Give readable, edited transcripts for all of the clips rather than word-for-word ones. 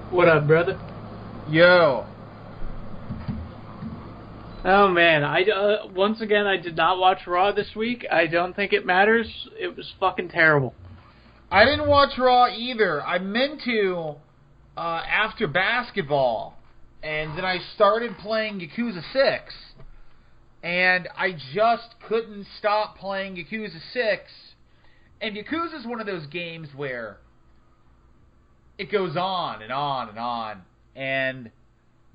What up, brother? Yo. Oh man, once again I did not watch Raw this week. I don't think it matters. It was fucking terrible. I didn't watch Raw either. I meant to after basketball, and then I started playing Yakuza 6, and I just couldn't stop playing Yakuza 6. And Yakuza is one of those games where it goes on and on and on, and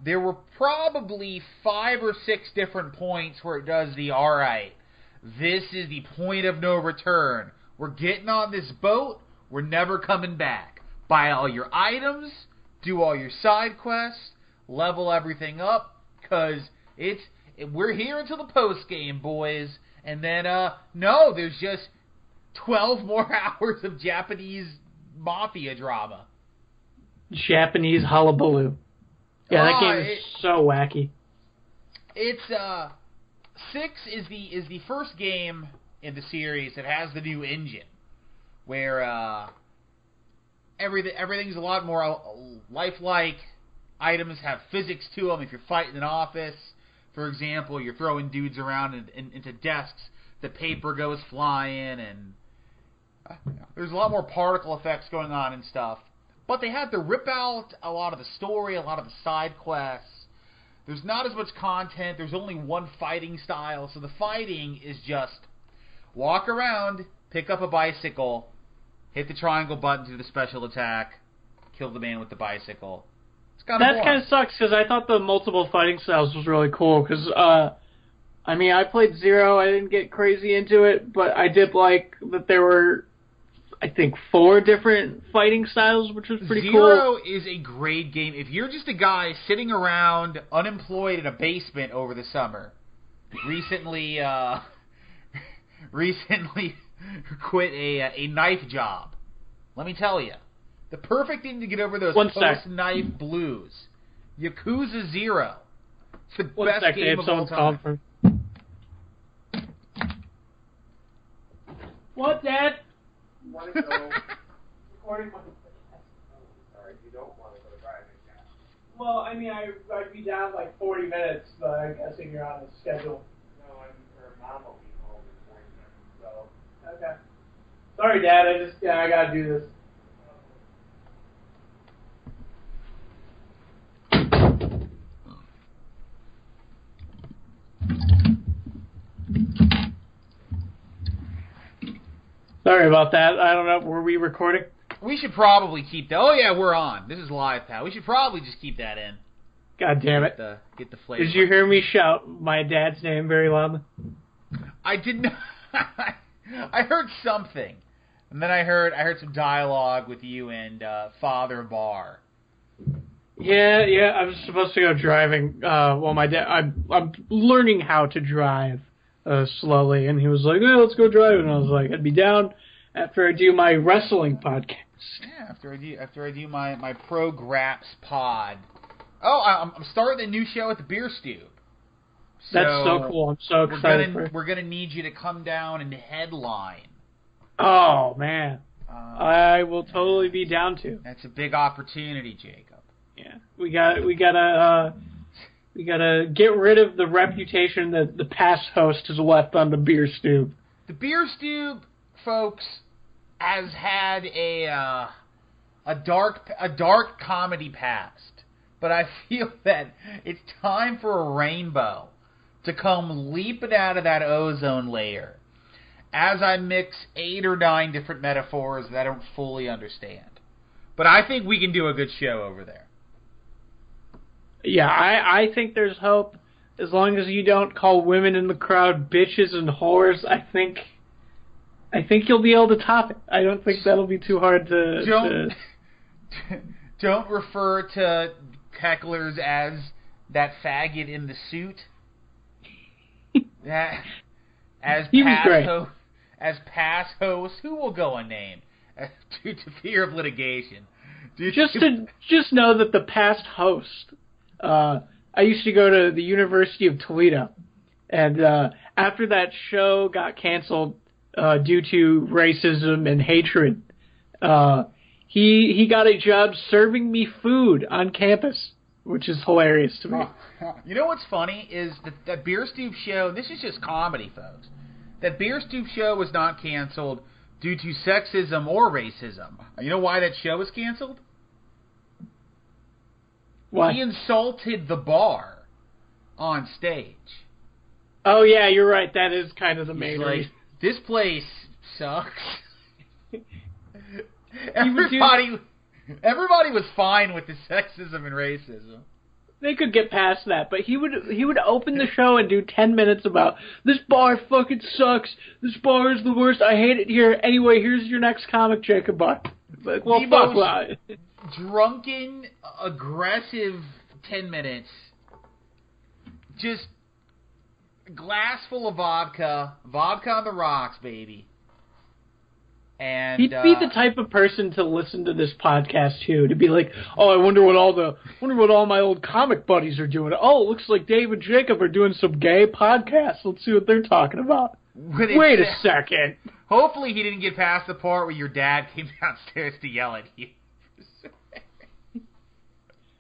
there were probably 5 or 6 different points where it does the, alright, this is the point of no return. We're getting on this boat, we're never coming back. Buy all your items, do all your side quests, level everything up, because we're here until the post game, boys. And then, no, there's just 12 more hours of Japanese mafia drama. Japanese hullabaloo. Yeah, that game is so wacky. It's 6 is the first game in the series that has the new engine, where everything's a lot more lifelike. Items have physics to them. If you're fighting an office, for example, you're throwing dudes around into desks, the paper goes flying, and there's a lot more particle effects going on and stuff. But they had to rip out a lot of the story, a lot of the side quests. There's not as much content. There's only one fighting style. So the fighting is just walk around, pick up a bicycle, hit the triangle button to do the special attack, kill the man with the bicycle. It's kind of boring. That kind of sucks, because I thought the multiple fighting styles was really cool, because, I played Zero, I didn't get crazy into it, but I did like that there were, I think, 4 different fighting styles, which was pretty cool. Zero is a great game. If you're just a guy sitting around unemployed in a basement over the summer, recently quit a knife job, let me tell you, the perfect thing to get over those post-knife blues. Yakuza 0. It's the best game of all time. What, Dad? Want to go recording my sorry, you don't want to go driving now. Well, I'd be down like 40 minutes, but I'm guessing you're on a schedule. No, her mom will be home in 40 minutes, so. Okay. Sorry, Dad, I gotta do this. Sorry about that. I don't know. Were we recording? We should probably keep that. Oh, yeah, we're on. This is live, pal. We should probably just keep that in. God damn it. Get the flavor. Did you hear me shout my dad's name very loudly? I didn't. I heard something. And then I heard some dialogue with you and Father Barr. Yeah, I was supposed to go driving. My dad, I'm learning how to drive. Slowly, and he was like, "Oh, let's go drive," and I was like, "I'd be down after I do my wrestling podcast." Yeah, after I do my Pro Graps pod. Oh, I'm starting a new show at the Beer Stew. That's so cool! I'm so excited. We're gonna need you to come down and headline. Oh man, I will totally be down to. That's a big opportunity, Jacob. Yeah, we gotta get rid of the reputation that the past host has left on the Beer Stew. The Beer Stew, folks, has had a dark comedy past, but I feel that it's time for a rainbow to come leaping out of that ozone layer as I mix 8 or 9 different metaphors that I don't fully understand. But I think we can do a good show over there. Yeah, I think there's hope. As long as you don't call women in the crowd bitches and whores, I think you'll be able to top it. I don't think that'll be too hard to... Don't refer to hecklers as that faggot in the suit. As past host, who will go unnamed due to fear of litigation. Just know that the past host... I used to go to the University of Toledo, and after that show got canceled due to racism and hatred, he got a job serving me food on campus, which is hilarious to me. You know what's funny is that Beer Stoop show, this is just comedy, folks. That Beer Stoop show was not canceled due to sexism or racism. You know why that show was canceled? Why? He insulted the bar on stage. Oh, yeah, you're right. That is kind of the main He's reason. like, this place sucks. Everybody was fine with the sexism and racism. They could get past that, but he would open the show and do 10 minutes about, this bar fucking sucks, this bar is the worst, I hate it here, anyway, here's your next comic, Jacob Bar. Like, well, fuck that. Drunken, aggressive 10 minutes, just glass full of vodka on the rocks, baby. And he'd be the type of person to listen to this podcast too, to be like, oh, I wonder what all my old comic buddies are doing. Oh, it looks like Dave and Jacob are doing some gay podcasts. Let's see what they're talking about. Wait a second. Hopefully he didn't get past the part where your dad came downstairs to yell at you.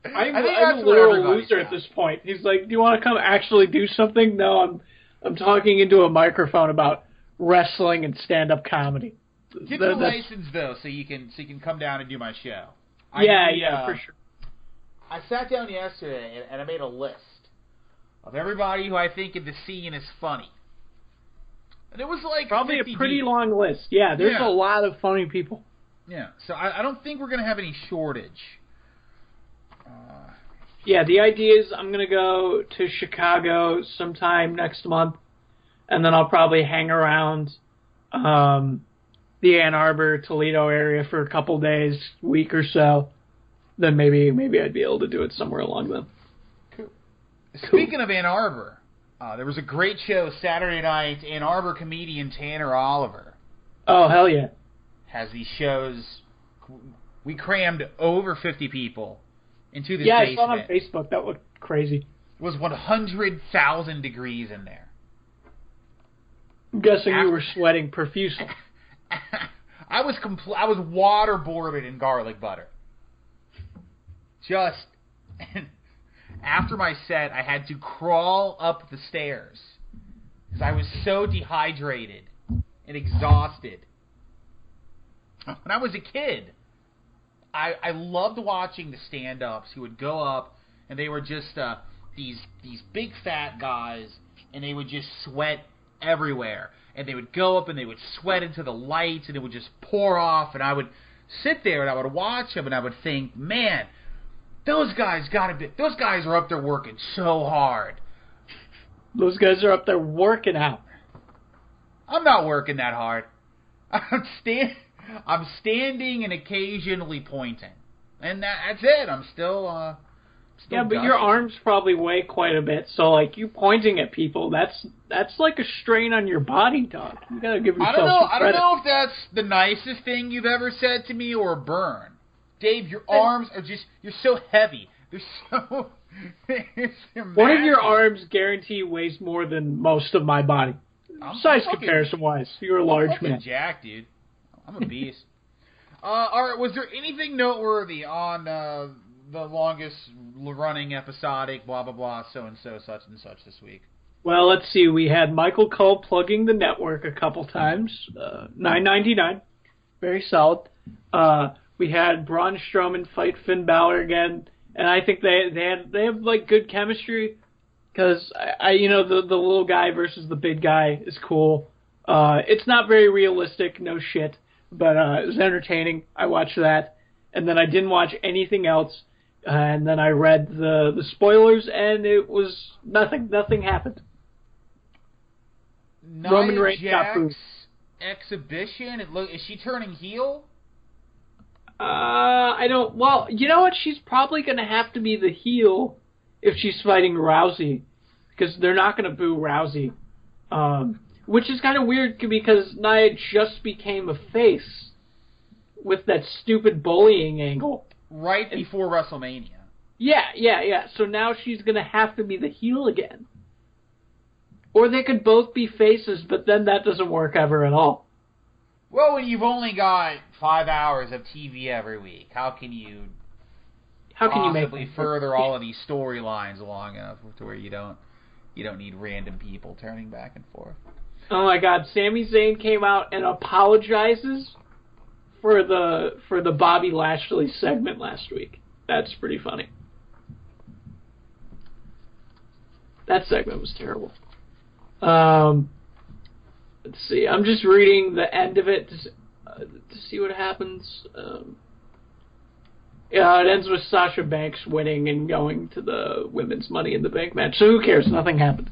I'm a literal loser at this point. He's like, do you want to come actually do something? No, I'm talking into a microphone about wrestling and stand-up comedy. Get your license though, so you can come down and do my show. Yeah, for sure. I sat down yesterday and I made a list of everybody who I think in the scene is funny, and it was like probably a pretty deep. long list. Yeah, there's a lot of funny people. Yeah, so I don't think we're gonna have any shortage. Yeah, the idea is I'm gonna go to Chicago sometime next month, and then I'll probably hang around. The Ann Arbor, Toledo area for a couple days, week or so, then maybe I'd be able to do it somewhere along them. Cool. Speaking of Ann Arbor, there was a great show Saturday night. Ann Arbor comedian Tanner Oliver. Oh, hell yeah. Has these shows. We crammed over 50 people into this basement. Yeah, I saw it on Facebook. That looked crazy. It was 100,000 degrees in there. I'm guessing you were sweating profusely. I was waterboarded in garlic butter. Just after my set, I had to crawl up the stairs because I was so dehydrated and exhausted. When I was a kid, I loved watching the stand-ups who would go up and they were just these big fat guys and they would just sweat everywhere. And they would go up and they would sweat into the lights and it would just pour off. And I would sit there and I would watch them and I would think, man, those guys are up there working so hard. Those guys are up there working out. I'm not working that hard. I'm standing and occasionally pointing. And that's it. I'm still yeah, but your arms probably weigh quite a bit, so like you pointing at people, that's like a strain on your body, dog. You gotta give yourself some credit. I don't know if that's the nicest thing you've ever said to me or a burn. Dave, your arms are you're so heavy. They're so one of your arms guarantee weighs more than most of my body. Size comparison wise, you're a large man. Jack, dude. I'm a beast. Alright, was there anything noteworthy on the longest running episodic blah blah blah so and so such and such this week? Well, let's see. We had Michael Cole plugging the network a couple times. $9.99, very solid. We had Braun Strowman fight Finn Balor again, and I think they have like good chemistry because I the little guy versus the big guy is cool. It's not very realistic, no shit, but it was entertaining. I watched that, and then I didn't watch anything else. And then I read the spoilers, and it was nothing. Nothing happened. Roman Reigns got booed. Exhibition. Is she turning heel? I don't. Well, you know what? She's probably going to have to be the heel if she's fighting Rousey, because they're not going to boo Rousey. Which is kind of weird because Nia just became a face with that stupid bullying angle. Right before WrestleMania. Yeah. So now she's going to have to be the heel again. Or they could both be faces, but then that doesn't work ever at all. Well, when you've only got 5 hours of TV every week, how can you possibly further all of these storylines long enough to where you don't need random people turning back and forth? Oh my God! Sami Zayn came out and apologizes for the Bobby Lashley segment last week. That's pretty funny. That segment was terrible. Let's see. I'm just reading the end of it to see what happens. Yeah, it ends with Sasha Banks winning and going to the women's Money in the Bank match. So who cares? Nothing happened.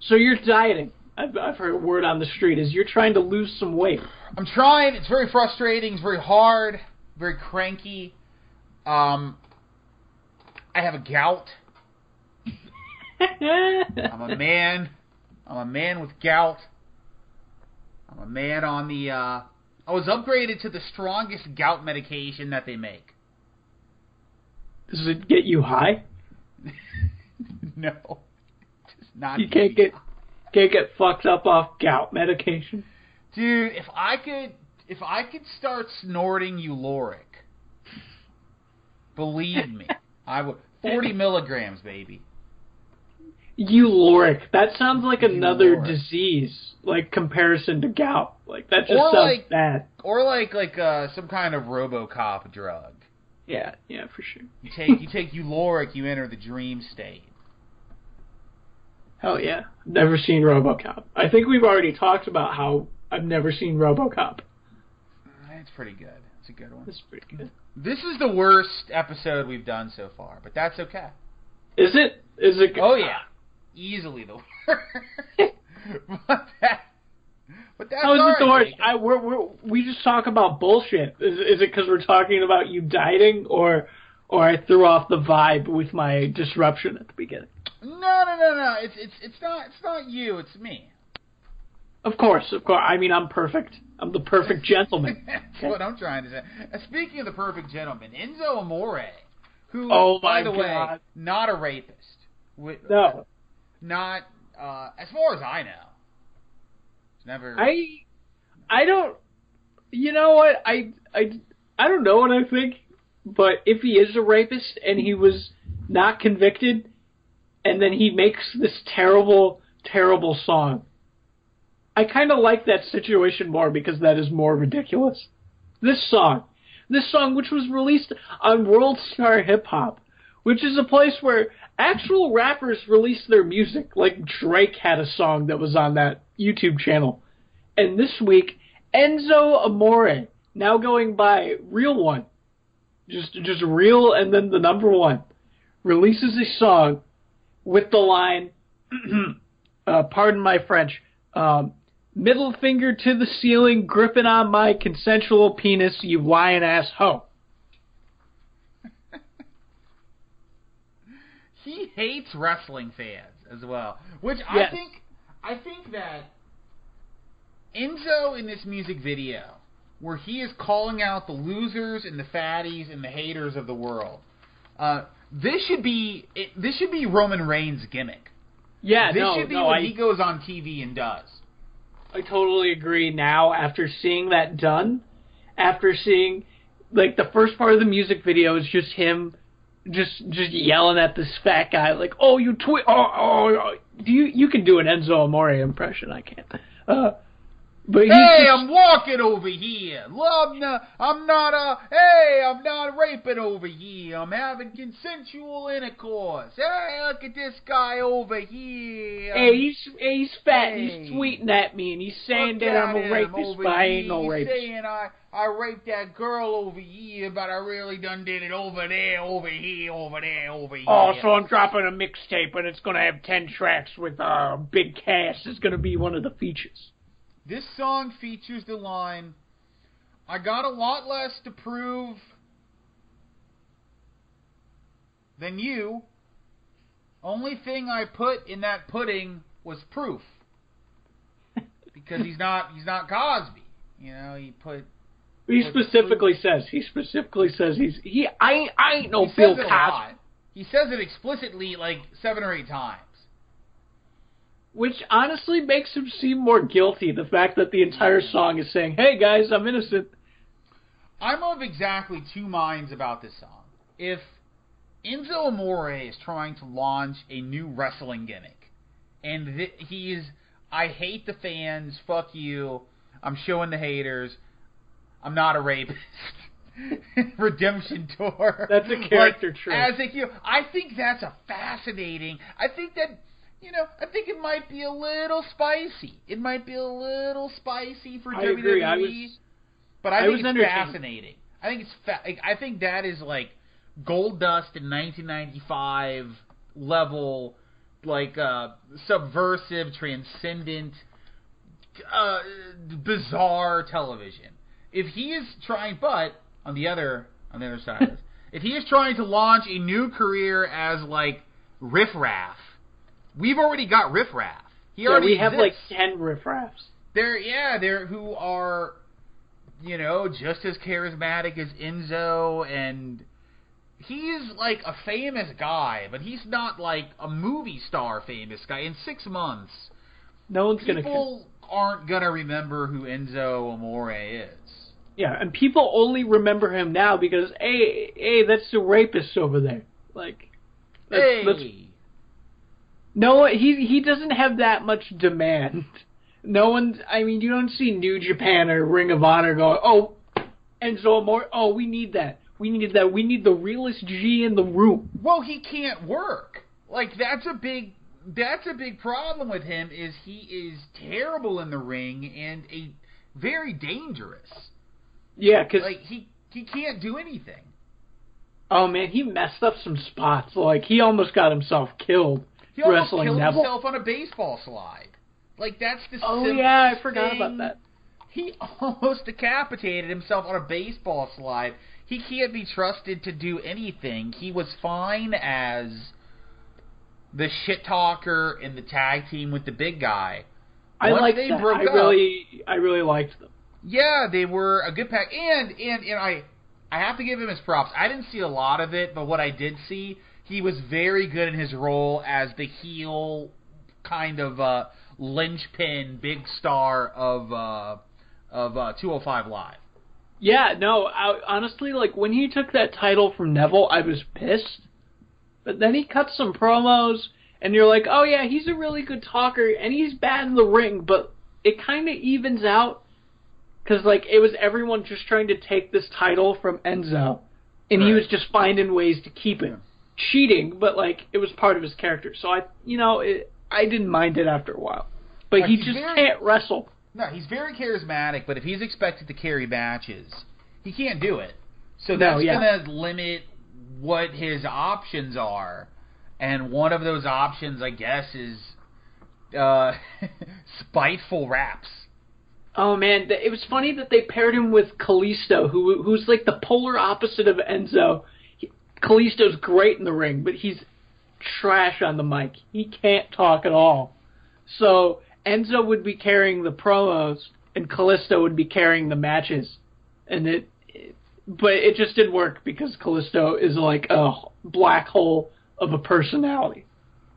So you're dieting. I've heard a word on the street is you're trying to lose some weight. I'm trying. It's very frustrating. It's very hard. Very cranky. I have a gout. I'm a man. I'm a man with gout. I'm a man on the... I was upgraded to the strongest gout medication that they make. Does it get you high? No. Just not. You can't get fucked up off gout medication? Dude, if I could start snorting Uloric, believe me, I would. 40 milligrams, baby. Uloric. That sounds like another disease, like comparison to gout. Like that just sounds bad. Or like some kind of RoboCop drug. Yeah, for sure. You take Uloric, you enter the dream state. Hell yeah. Never seen RoboCop. I think we've already talked about how I've never seen RoboCop. It's pretty good. It's a good one. It's pretty good. This is the worst episode we've done so far, but that's okay. Is it? Is it? Oh yeah. Easily the worst. but that's how is it the worst? Jacob. We just talk about bullshit. Is it because we're talking about you dieting, or I threw off the vibe with my disruption at the beginning? No. It's not you. It's me. Of course. I mean, I'm perfect. I'm the perfect gentleman. That's what I'm trying to say. Speaking of the perfect gentleman, Enzo Amore, who, by the way, not a rapist. No. Not, as far as I know. It's never... I don't... You know what? I don't know what I think, but if he is a rapist and he was not convicted, and then he makes this terrible, terrible song, I kind of like that situation more because that is more ridiculous. This song, which was released on World Star Hip Hop, which is a place where actual rappers release their music. Like Drake had a song that was on that YouTube channel. And this week, Enzo Amore, now going by Real One, just Real and then the number one, releases a song with the line, pardon my French, middle finger to the ceiling, gripping on my consensual penis, you lying ass hoe. He hates wrestling fans as well, which yes. I think that Enzo in this music video, where he is calling out the losers and the fatties and the haters of the world, this should be Roman Reigns' gimmick. Yeah, this should be what he goes on TV and does. I totally agree now after seeing that done. After seeing, like, the first part of the music video is just him just yelling at this fat guy, like, oh, you you can do an Enzo Amore impression, I can't. But hey, I'm walking over here. I'm not raping over here. I'm having consensual intercourse. Hey, look at this guy over here. Hey, he's fat and he's tweeting at me and he's saying that I'm a rapist, but I ain't no rapist. He's saying I raped that girl over here, but I really done did it over there, over here, over there, over here. Oh, so I'm dropping a mixtape and it's going to have 10 tracks with a big cast. It's going to be one of the features. This song features the line, I got a lot less to prove than you. Only thing I put in that pudding was proof. Because he's not Cosby. You know, He specifically says I ain't no Bill Cosby. He says it a lot. He says it explicitly like 7 or 8 times. Which honestly makes him seem more guilty, the fact that the entire song is saying, hey guys, I'm innocent. I'm of exactly two minds about this song. If Enzo Amore is trying to launch a new wrestling gimmick, and he's, I hate the fans, fuck you, I'm showing the haters, I'm not a rapist. Redemption tour. That's a character trait. As a hero, I think that's a fascinating. I think that, I think it might be a little spicy. It might be a little spicy for WWE. Agree. But I think it's fascinating. I think it's I think that is like Gold Dust in 1995 level, like subversive, transcendent, bizarre television. If he is trying, but on the other side of this, if he is trying to launch a new career as like Riff Raff, we've already got Riff Raff. He already we have exists. like 10 Riff Raffs. They're who are, just as charismatic as Enzo, and he's like a famous guy, but he's not like a movie star famous guy. In 6 months, no one's gonna. People aren't gonna remember who Enzo Amore is. Yeah, and people only remember him now because, hey, that's the rapist over there. Like, no, he doesn't have that much demand. No one, you don't see New Japan or Ring of Honor going, oh, Enzo Amore, oh, we need that. We need the realest G in the room. Well, he can't work. Like, that's a big problem with him, is he is terrible in the ring and very dangerous. Yeah, because he can't do anything. Oh man, he messed up some spots. Like he almost got himself killed. He almost wrestling killed Neville. himself on a baseball slide. Like that's the I forgot about that. He almost decapitated himself on a baseball slide. He can't be trusted to do anything. He was fine as the shit talker in the tag team with the big guy. I liked that. I really liked them. Yeah, they were a good pack, and I have to give him his props. I didn't see a lot of it, but what I did see, he was very good in his role as the heel, kind of linchpin, big star of 205 Live. Yeah, no, honestly, like when he took that title from Neville, I was pissed. But then he cut some promos, and you're like, oh yeah, he's a really good talker, and he's bad in the ring, but it kind of evens out. Because, like, it was everyone just trying to take this title from Enzo, and he was just finding ways to keep it. Cheating, but, like, it was part of his character. So, I didn't mind it after a while. But he just can't wrestle. No, he's very charismatic, but if he's expected to carry matches, he can't do it. So that's going to limit what his options are. And one of those options, I guess, is spiteful raps. Oh man, it was funny that they paired him with Kalisto, who's like the polar opposite of Enzo. Kalisto's great in the ring, but he's trash on the mic. He can't talk at all. So Enzo would be carrying the promos, and Kalisto would be carrying the matches. But it just didn't work because Kalisto is like a black hole of a personality.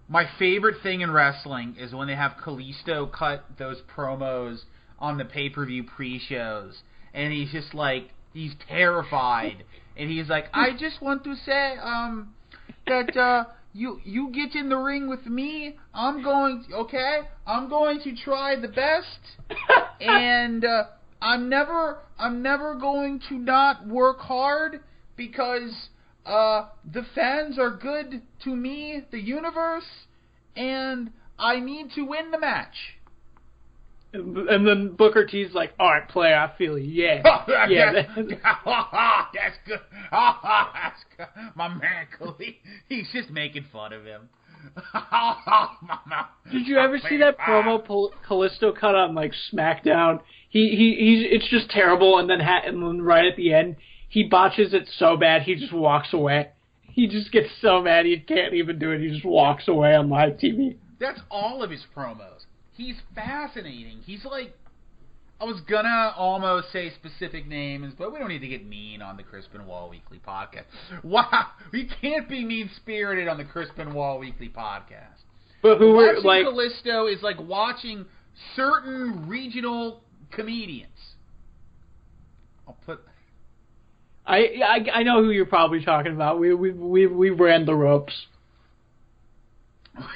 My favorite thing in wrestling is when they have Kalisto cut those promos on the pay-per-view pre-shows, and he's just like, he's terrified, and he's like, I just want to say, that, you get in the ring with me, I'm going to try the best, and, I'm never going to not work hard, because, the fans are good to me, the universe, and I need to win the match. And then Booker T's like, all right, player, I feel you. Yeah. That's good. That's good. My man, he's just making fun of him. Did you ever see that promo Kalisto cut on, like, SmackDown? It's just terrible, and then right at the end, he botches it so bad, he just walks away. He just gets so mad, he can't even do it. He just walks away on live TV. That's all of his promos. He's fascinating. He's like, I was gonna almost say specific names, but we don't need to get mean on the Chris Benoit Weekly Podcast. Wow, we can't be mean-spirited on the Chris Benoit Weekly Podcast. But who were, watching like... Callisto is like watching certain regional comedians. I'll put... I know who you're probably talking about. We ran the ropes.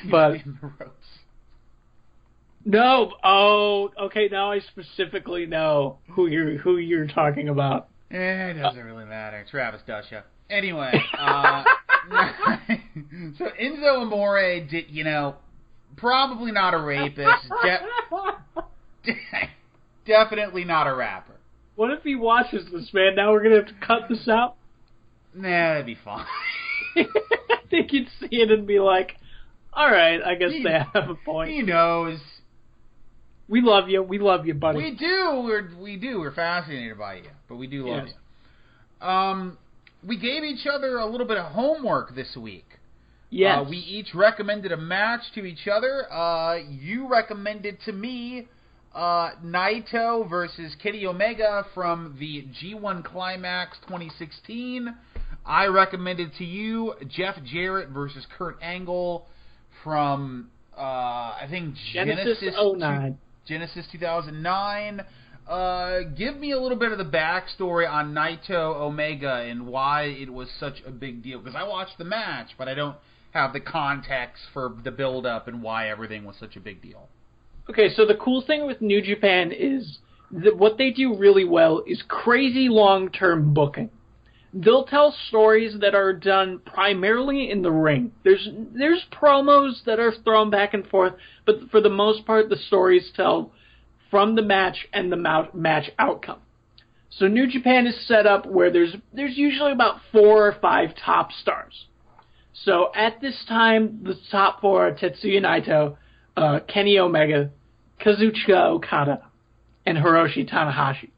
But in the ropes. No. Oh, okay. Now I specifically know who you're talking about. It doesn't really matter. Travis Dusha. Anyway, so Enzo Amore did, probably not a rapist. Definitely not a rapper. What if he watches this, man? Now we're gonna have to cut this out. Nah, that'd be fine. I think you'd see it and be like, "All right, I guess they have a point." He knows. We love you. We love you, buddy. We do. We're fascinated by you, but we do love you. We gave each other a little bit of homework this week. Yes. We each recommended a match to each other. You recommended to me Naito versus Kenny Omega from the G1 Climax 2016. I recommended to you Jeff Jarrett versus Kurt Angle from I think Genesis 09. Genesis 2009. Give me a little bit of the backstory on Naito Omega and why it was such a big deal. Because I watched the match, but I don't have the context for the build-up and why everything was such a big deal. Okay, so the cool thing with New Japan is that what they do really well is crazy long-term booking. They'll tell stories that are done primarily in the ring. There's promos that are thrown back and forth, but for the most part, the stories tell from the match and the match outcome. So New Japan is set up where there's usually about 4 or 5 top stars. So at this time, the top 4 are Tetsuya Naito, Kenny Omega, Kazuchika Okada, and Hiroshi Tanahashi.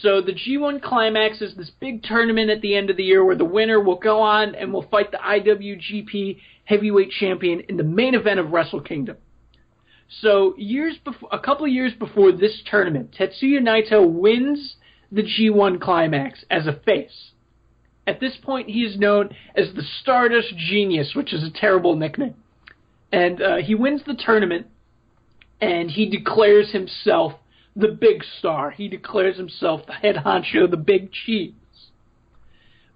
So the G1 Climax is this big tournament at the end of the year where the winner will go on and will fight the IWGP Heavyweight Champion in the main event of Wrestle Kingdom. So a couple of years before this tournament, Tetsuya Naito wins the G1 Climax as a face. At this point, he is known as the Stardust Genius, which is a terrible nickname. And he wins the tournament, and he declares himself the big star. He declares himself the head honcho, the big cheese.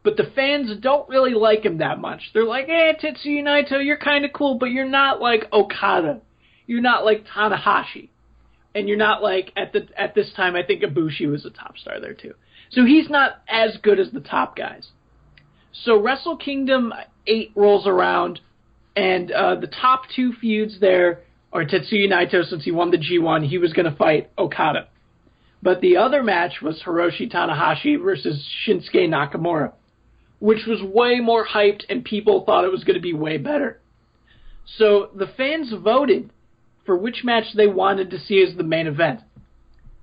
But the fans don't really like him that much. They're like, Tetsuya Naito, you're kind of cool, but you're not like Okada. You're not like Tanahashi. And you're not like, at this time, I think Ibushi was a top star there too. So he's not as good as the top guys. So Wrestle Kingdom 8 rolls around, and the top 2 feuds there are Tetsuya Naito, since he won the G1, he was going to fight Okada. But the other match was Hiroshi Tanahashi versus Shinsuke Nakamura, which was way more hyped, and people thought it was going to be way better. So the fans voted for which match they wanted to see as the main event.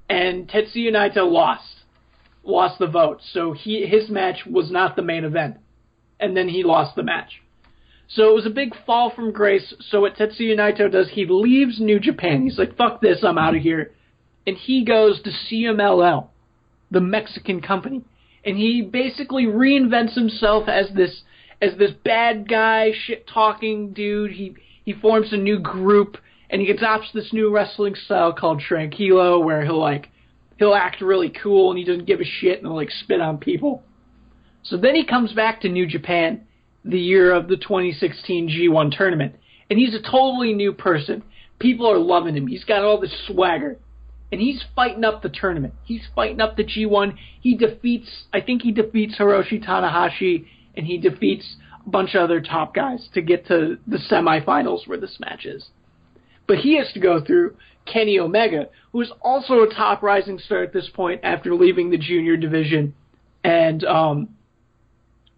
And Tetsuya Naito lost the vote. So his match was not the main event. And then he lost the match. So it was a big fall from grace. So what Tetsuya Naito does, he leaves New Japan. He's like, fuck this, I'm out of here. And he goes to CMLL, the Mexican company. And he basically reinvents himself as this bad guy, shit-talking dude. He forms a new group, and he adopts this new wrestling style called Tranquilo, where he'll act really cool, and he doesn't give a shit, and he'll spit on people. So then he comes back to New Japan the year of the 2016 G1 tournament, and he's a totally new person. People are loving him. He's got all this swagger, and he's fighting up the tournament. He's fighting up the G1. I think he defeats Hiroshi Tanahashi, and he defeats a bunch of other top guys to get to the semifinals where this match is. But he has to go through Kenny Omega, who is also a top rising star at this point after leaving the junior division and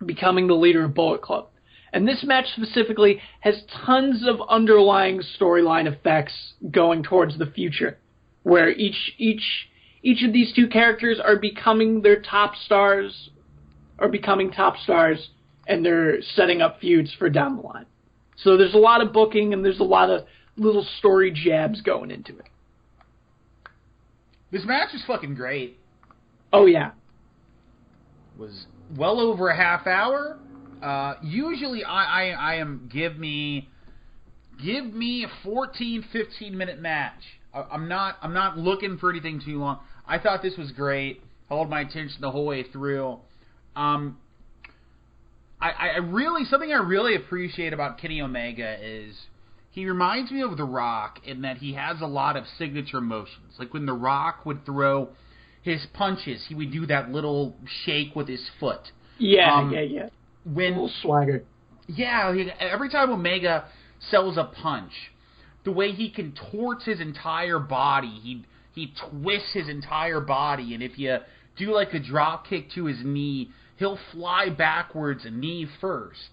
becoming the leader of Bullet Club. And this match specifically has tons of underlying storyline effects going towards the future, where each of these two characters are becoming top stars, and they're setting up feuds for down the line. So there's a lot of booking, and there's a lot of little story jabs going into it. This match is fucking great. Oh, yeah. Was well over a half hour. Usually I am give me Give me a 14, 15-minute match. I'm not looking for anything too long. I thought this was great. Held my attention the whole way through. I really, something I really appreciate about Kenny Omega is he reminds me of The Rock in that he has a lot of signature motions. Like when The Rock would throw his punches, he would do that little shake with his foot. Yeah. When a little swagger. Yeah, every time Omega sells a punch, the way he contorts his entire body, he twists his entire body, and if you do like a drop kick to his knee, he'll fly backwards a knee first.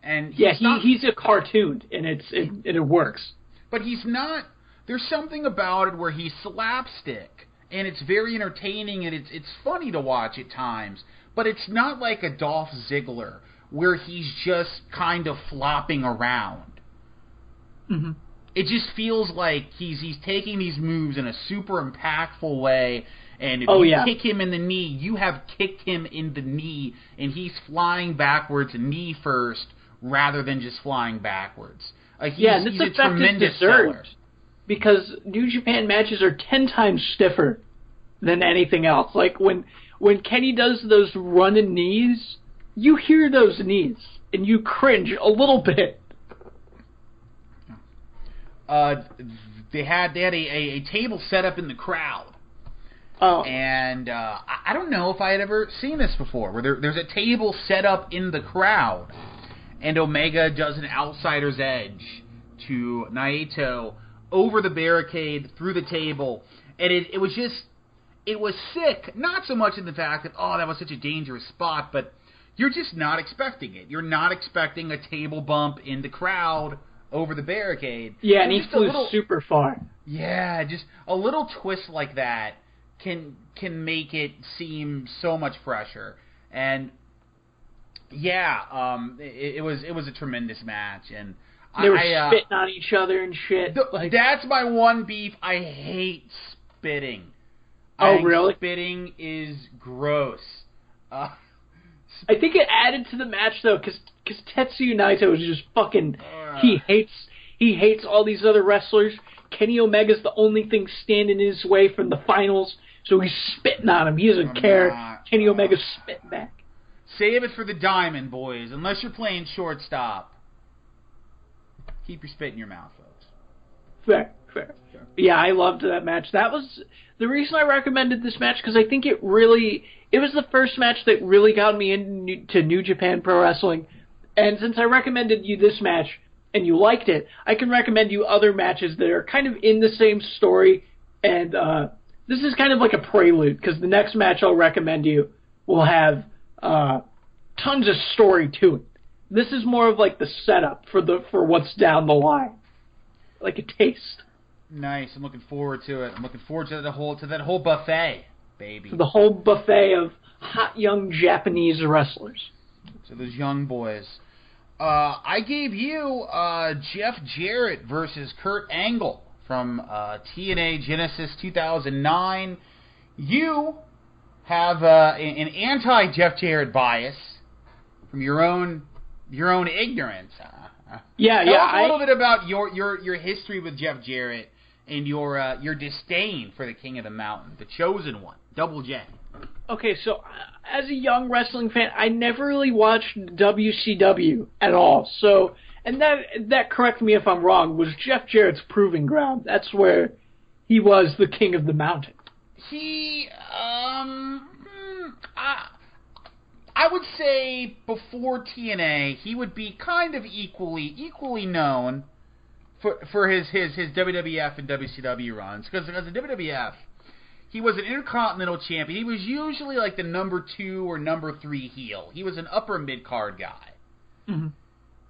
And he's a cartoon, and it works. But he's not. There's something about it where he's slapstick, and it's very entertaining, and it's funny to watch at times. But it's not like a Dolph Ziggler where he's just kind of flopping around. Mm-hmm. It just feels like he's taking these moves in a super impactful way. And if you kick him in the knee, you have kicked him in the knee, and he's flying backwards, knee first, rather than just flying backwards. He's a tremendous seller. Because New Japan matches are 10 times stiffer than anything else. Like when Kenny does those running knees, you hear those knees, and you cringe a little bit. They had a table set up in the crowd. Oh. And I don't know if I had ever seen this before, where there's a table set up in the crowd, and Omega does an outsider's edge to Naito over the barricade, through the table, and it was sick, not so much in the fact that, that was such a dangerous spot, but you're just not expecting it. You're not expecting a table bump in the crowd over the barricade. Yeah, and he flew super far. Yeah, just a little twist like that can make it seem so much fresher. And it was a tremendous match, and they were spitting on each other and shit. That's my one beef. I hate spitting. Really? Spitting is gross. I think it added to the match though, because Tetsuya Naito is just fucking. He hates all these other wrestlers. Kenny Omega's the only thing standing in his way from the finals, so he's spitting on him. He doesn't care. Kenny Omega's spitting back. Save it for the diamond, boys. Unless you're playing shortstop, keep your spit in your mouth, folks. Fair. Yeah, I loved that match. That was the reason I recommended this match, because I think it was the first match that really got me into New Japan Pro Wrestling. And since I recommended you this match and you liked it, I can recommend you other matches that are kind of in the same story. And this is kind of like a prelude, because the next match I'll recommend you will have tons of story to it. This is more of like the setup for what's down the line, like a taste. Nice. I'm looking forward to it. I'm looking forward to that whole buffet, baby. To the whole buffet of hot young Japanese wrestlers. So those young boys. I gave you Jeff Jarrett versus Kurt Angle from TNA Genesis 2009. You have an anti-Jeff Jarrett bias from your own ignorance. Tell us a little bit about your history with Jeff Jarrett and your disdain for the King of the Mountain, the Chosen One, Double J. Okay, so as a young wrestling fan, I never really watched WCW at all. So, and that correct me if I'm wrong, was Jeff Jarrett's proving ground. That's where he was the King of the Mountain. I would say before TNA, he would be kind of equally known for his WWF and WCW runs. Because as a WWF, he was an Intercontinental Champion. He was usually like the number 2 or number 3 heel. He was an upper mid-card guy. Mm-hmm.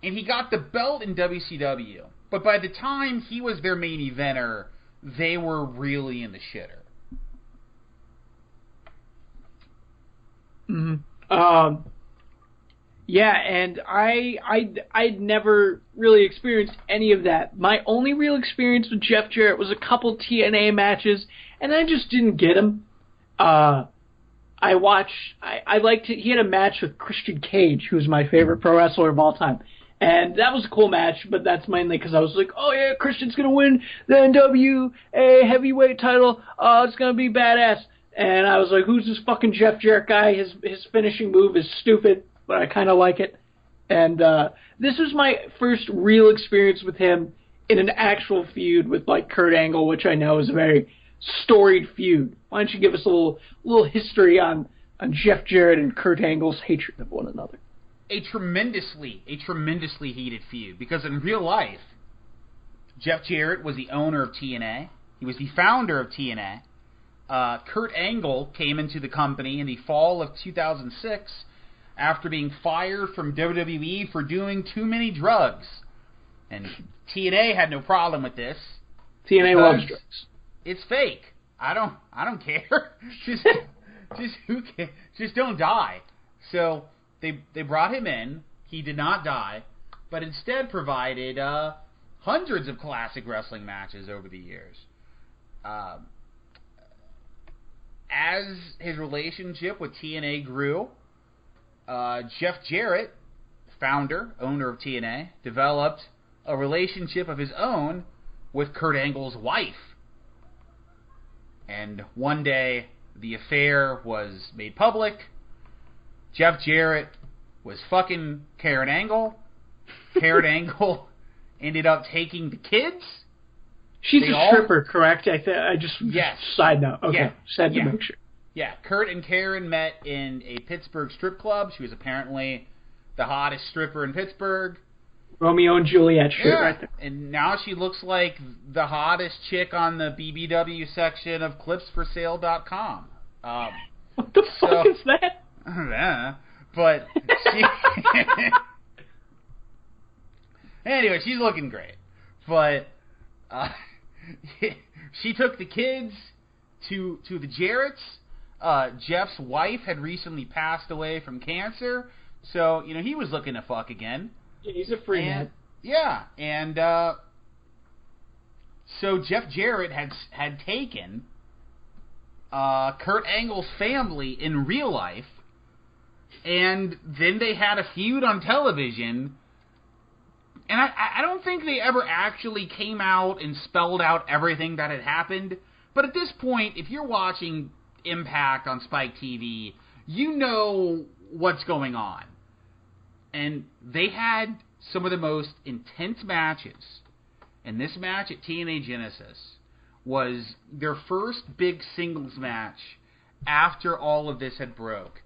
And he got the belt in WCW. But by the time he was their main eventer, they were really in the shitter. Mm-hmm. Yeah, and I'd never really experienced any of that. My only real experience with Jeff Jarrett was a couple TNA matches, and I just didn't get him. I liked it. He had a match with Christian Cage, who's my favorite pro wrestler of all time, And that was a cool match, but that's mainly because I was like, oh yeah, Christian's going to win the NWA heavyweight title. Oh, it's going to be badass. And I was like, who's this fucking Jeff Jarrett guy? His finishing move is stupid, but I kind of like it. And this was my first real experience with him in an actual feud with like Kurt Angle, which I know is a very storied feud. Why don't you give us a little history on Jeff Jarrett and Kurt Angle's hatred of one another? A tremendously heated feud, because in real life, Jeff Jarrett was the owner of TNA. He was the founder of TNA. Kurt Angle came into the company in the fall of 2006 after being fired from WWE for doing too many drugs. And TNA had no problem with this. TNA loves drugs. It's fake. I don't care. just who cares? Just don't die. So they brought him in. He did not die, but instead provided hundreds of classic wrestling matches over the years. As his relationship with TNA grew, Jeff Jarrett, owner of TNA, developed a relationship of his own with Kurt Angle's wife. And one day, the affair was made public. Jeff Jarrett was fucking Karen Angle. Karen Angle ended up taking the kids. She's a stripper, correct? Yes. Side note. Okay. Yeah. Said to make sure. Yeah, Kurt and Karen met in a Pittsburgh strip club. She was apparently the hottest stripper in Pittsburgh. Romeo and Juliet shit right there. And now she looks like the hottest chick on the BBW section of clipsforsale.com. What the fuck is that? Yeah, but she... Anyway, she's looking great. But she took the kids to the Jarretts. Jeff's wife had recently passed away from cancer, so he was looking to fuck again. Yeah, he's a free man. Yeah, and so Jeff Jarrett had taken Kurt Angle's family in real life, and then they had a feud on television. And I don't think they ever actually came out and spelled out everything that had happened. But at this point, if you're watching Impact on Spike TV, you know what's going on. And they had some of the most intense matches. And this match at TNA Genesis was their first big singles match after all of this had broke.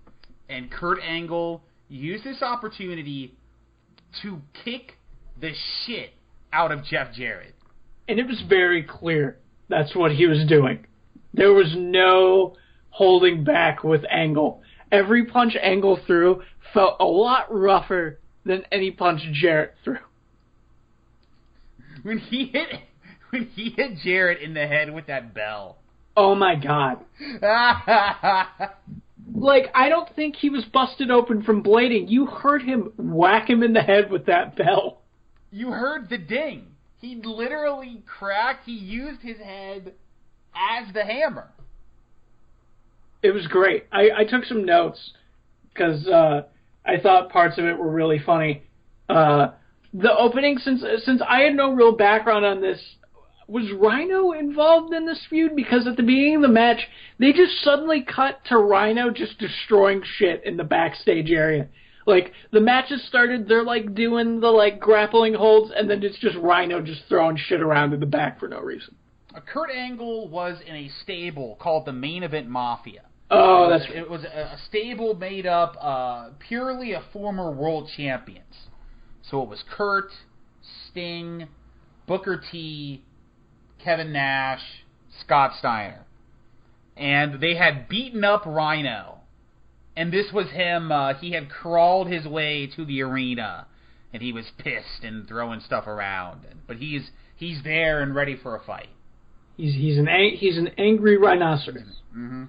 And Kurt Angle used this opportunity to kick the shit out of Jeff Jarrett. And it was very clear that's what he was doing. There was no holding back with Angle. Every punch Angle threw felt a lot rougher than any punch Jarrett threw. When he hit Jarrett in the head with that bell. Oh my god. Like, I don't think he was busted open from blading. You heard him whack him in the head with that bell. You heard the ding. He literally cracked. He used his head as the hammer. It was great. I took some notes because I thought parts of it were really funny. The opening, since I had no real background on this, was Rhino involved in this feud? Because at the beginning of the match, they just suddenly cut to Rhino just destroying shit in the backstage area. Like, the matches started, they're, like, doing the, like, grappling holds, and then it's just Rhino just throwing shit around in the back for no reason. Kurt Angle was in a stable called the Main Event Mafia. Oh, that's right. It was a stable made up purely of former world champions. So it was Kurt, Sting, Booker T, Kevin Nash, Scott Steiner. And they had beaten up Rhino. And this was him, he had crawled his way to the arena, and he was pissed and throwing stuff around. But he's there and ready for a fight. He's an angry rhinoceros. Mm-hmm.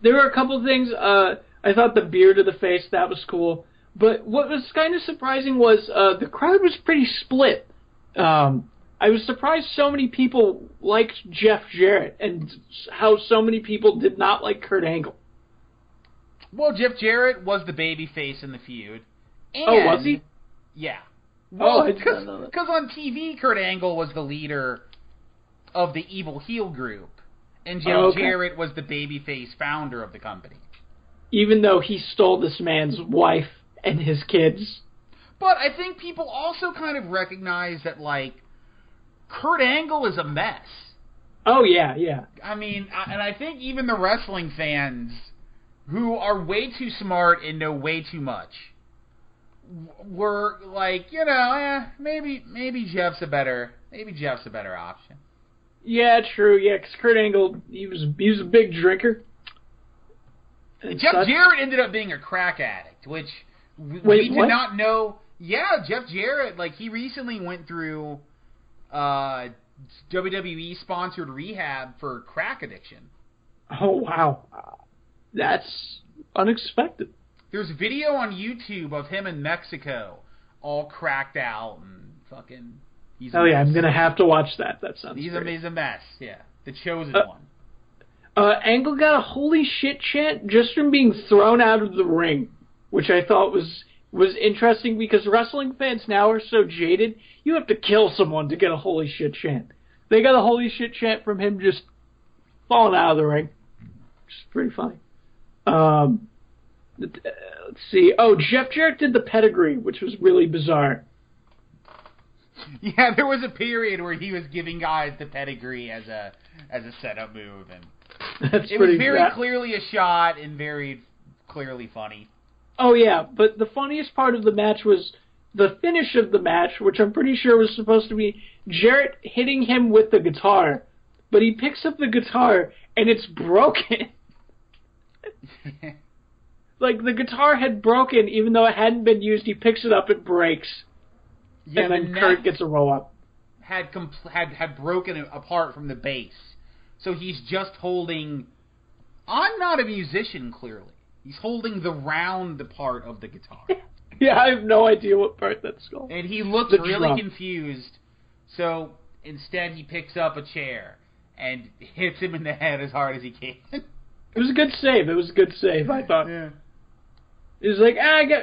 There were a couple of things, I thought the beard to the face, that was cool. But what was kind of surprising was the crowd was pretty split. I was surprised so many people liked Jeff Jarrett and how so many people did not like Kurt Angle. Well, Jeff Jarrett was the babyface in the feud. And, oh, was he? Yeah. Well, I didn't know that. because on TV, Kurt Angle was the leader of the evil heel group, and Jeff Jarrett was the babyface founder of the company. Even though he stole this man's wife and his kids. But I think people also kind of recognize that, like, Kurt Angle is a mess. Oh, yeah. I mean, and I think even the wrestling fans, who are way too smart and know way too much, were like, maybe Jeff's a better option. Yeah, true. Yeah, because Kurt Angle, he was a big drinker. Jeff Jarrett ended up being a crack addict, which we did not know. Yeah, Jeff Jarrett, like, he recently went through WWE sponsored rehab for crack addiction. Oh, wow. That's unexpected. There's video on YouTube of him in Mexico, all cracked out and fucking. Oh yeah, I'm gonna have to watch that. That sounds. He's a mess. Yeah, the chosen one. Angle got a holy shit chant just from being thrown out of the ring, which I thought was interesting because wrestling fans now are so jaded. You have to kill someone to get a holy shit chant. They got a holy shit chant from him just falling out of the ring, which is pretty funny. Let's see. Oh, Jeff Jarrett did the pedigree, which was really bizarre. Yeah, there was a period where he was giving guys the pedigree as a setup move, and it was very clearly a shot and very clearly funny. Oh yeah, but the funniest part of the match was the finish of the match, which I'm pretty sure was supposed to be Jarrett hitting him with the guitar, but he picks up the guitar and it's broken. Like, the guitar had broken, even though it hadn't been used. He picks it up, it breaks, and then Kurt gets a roll-up. Had broken apart from the bass. So he's just holding... I'm not a musician, clearly. He's holding the round part of the guitar. Yeah, I have no idea what part that's called. And he looks really confused, so instead he picks up a chair and hits him in the head as hard as he can. It was a good save, I thought. Yeah. It was like,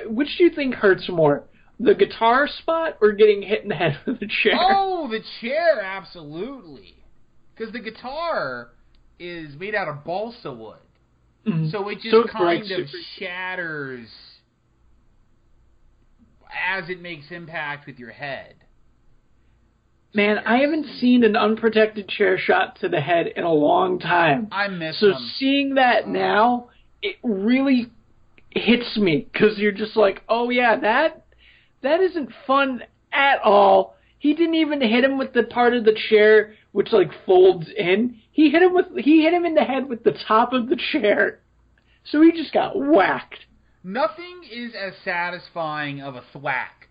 which do you think hurts more? The guitar spot or getting hit in the head with the chair? Oh, the chair, absolutely. Because the guitar is made out of balsa wood. Mm-hmm. So it just kind of shatters as it makes impact with your head. Man, I haven't seen an unprotected chair shot to the head in a long time. I miss them. So seeing that now, it really hits me, because you're just like, oh yeah, that isn't fun at all. He didn't even hit him with the part of the chair which like folds in. He hit him in the head with the top of the chair. So he just got whacked. Nothing is as satisfying of a thwack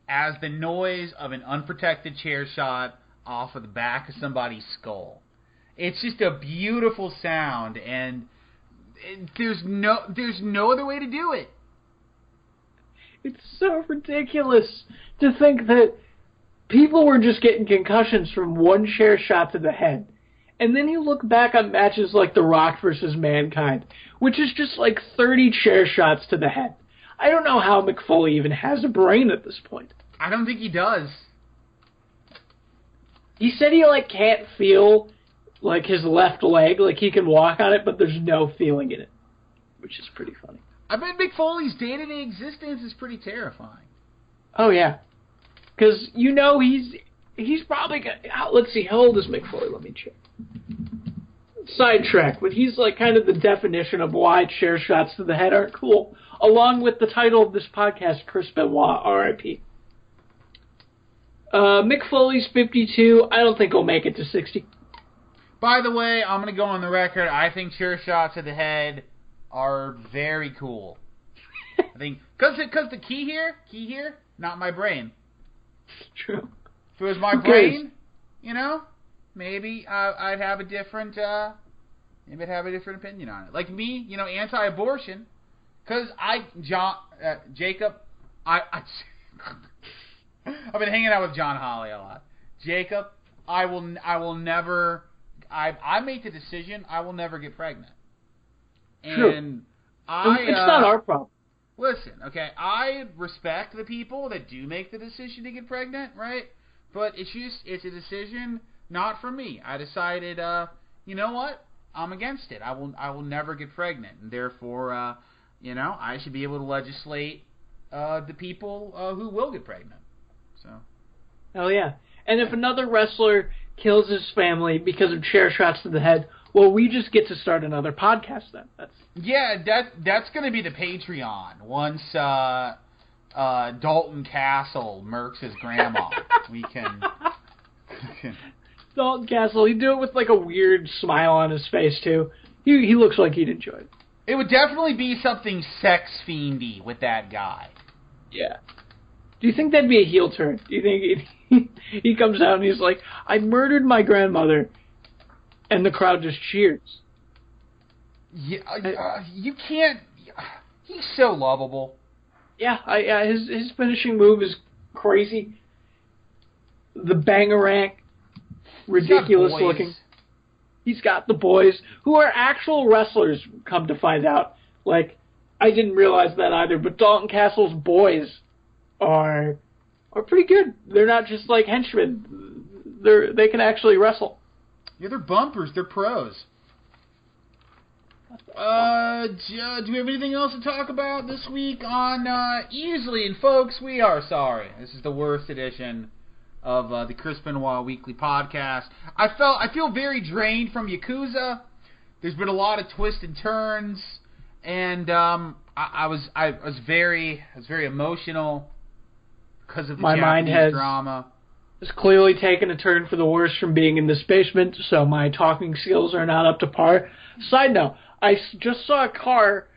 as the noise of an unprotected chair shot off of the back of somebody's skull. It's just a beautiful sound, and there's no other way to do it. It's so ridiculous to think that people were just getting concussions from one chair shot to the head. And then you look back on matches like The Rock versus Mankind, which is just like 30 chair shots to the head. I don't know how Mick Foley even has a brain at this point. I don't think he does. He said he like can't feel like his left leg, like he can walk on it, but there's no feeling in it, which is pretty funny. I bet Mick Foley's day-to-day existence is pretty terrifying. Oh yeah, because he's probably got, let's see, how old is Mick Foley? Let me check. Sidetrack, but he's like kind of the definition of why chair shots to the head aren't cool, along with the title of this podcast, Chris Benoit, R.I.P. Mick Foley's 52. I don't think he'll make it to 60. By the way, I'm going to go on the record. I think chair shots to the head are very cool. I think because the key here, not my brain. True. If it was my brain, maybe I'd have a different opinion on it. Like me, anti-abortion, because Jacob, I've been hanging out with John Holly a lot. Jacob, I will never. I made the decision I will never get pregnant. True. And it's not our problem. listen, okay, I respect the people that do make the decision to get pregnant, right? But it's a decision not for me. I decided, you know what? I'm against it. I will never get pregnant, and therefore, I should be able to legislate the people who will get pregnant. So. Oh yeah. And if another wrestler kills his family because of chair shots to the head, well, we just get to start another podcast then. That's going to be the Patreon once Dalton Castle murks his grandma. We can. Dalton Castle, he'd do it with like a weird smile on his face too. He looks like he'd enjoy it. It would definitely be something sex fiendy with that guy. Yeah. Do you think that'd be a heel turn? Do you think he comes out and he's like, I murdered my grandmother, and the crowd just cheers? Yeah, you can't. He's so lovable. Yeah, his finishing move is crazy. The bangarang, ridiculous looking. He's got the boys, who are actual wrestlers, come to find out. Like, I didn't realize that either, but Dalton Castle's boys are pretty good. They're not just like henchmen. They can actually wrestle. Yeah, they're bumpers. They're pros. Do we have anything else to talk about this week on Easily? And folks, we are sorry. This is the worst edition of the Chris Benoit Weekly Podcast. I feel very drained from Yakuza. There's been a lot of twists and turns, and I was very emotional because of the Japanese drama. It's clearly taken a turn for the worse from being in this basement, so my talking skills are not up to par. Side note, I just saw a car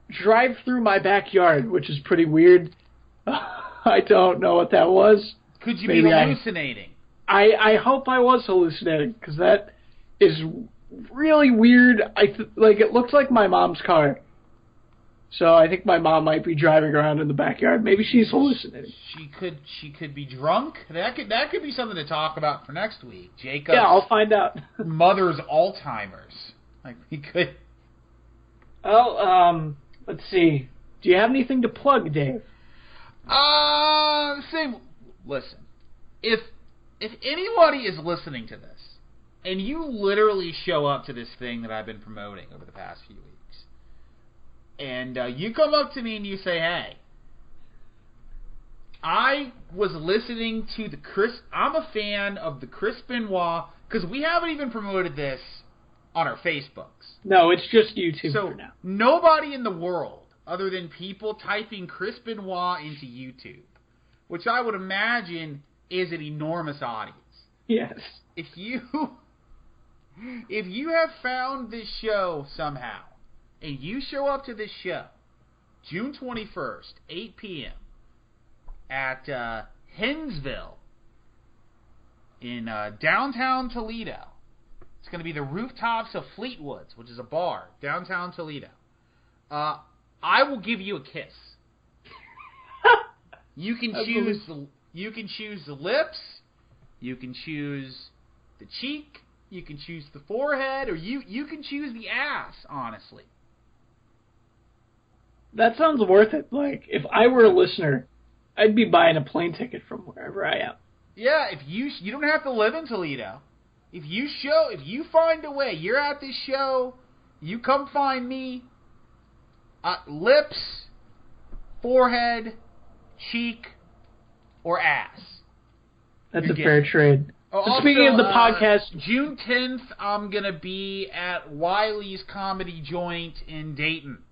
drive through my backyard, which is pretty weird. I don't know what that was. Could you be hallucinating? I hope I was hallucinating, because that is really weird. It looked like my mom's car. So I think my mom might be driving around in the backyard. Maybe she's hallucinating. She could be drunk. That could be something to talk about for next week. Jacob's I'll find out. mother's Alzheimer's. Like we could. Well, let's see. Do you have anything to plug, Dave? Listen. If anybody is listening to this, and you literally show up to this thing that I've been promoting over the past few weeks, and you come up to me and you say, hey, I was listening to I'm a fan of the Chris Benoit, because we haven't even promoted this on our Facebooks. No, it's just YouTube so for now. Nobody in the world, other than people typing Chris Benoit into YouTube, which I would imagine is an enormous audience. Yes. If you have found this show somehow, and you show up to this show, June 21st, 8 p.m., at Hensville in downtown Toledo. It's going to be the rooftops of Fleetwood's, which is a bar, downtown Toledo. I will give you a kiss. You can choose the lips, you can choose the cheek, you can choose the forehead, or you can choose the ass, honestly. That sounds worth it. Like, if I were a listener, I'd be buying a plane ticket from wherever I am. Yeah, if you don't have to live in Toledo. If you find a way, you're at this show, you come find me. Lips, forehead, cheek, or ass. That's a fair trade. Also, speaking of the podcast, June 10th, I'm going to be at Wiley's Comedy Joint in Dayton.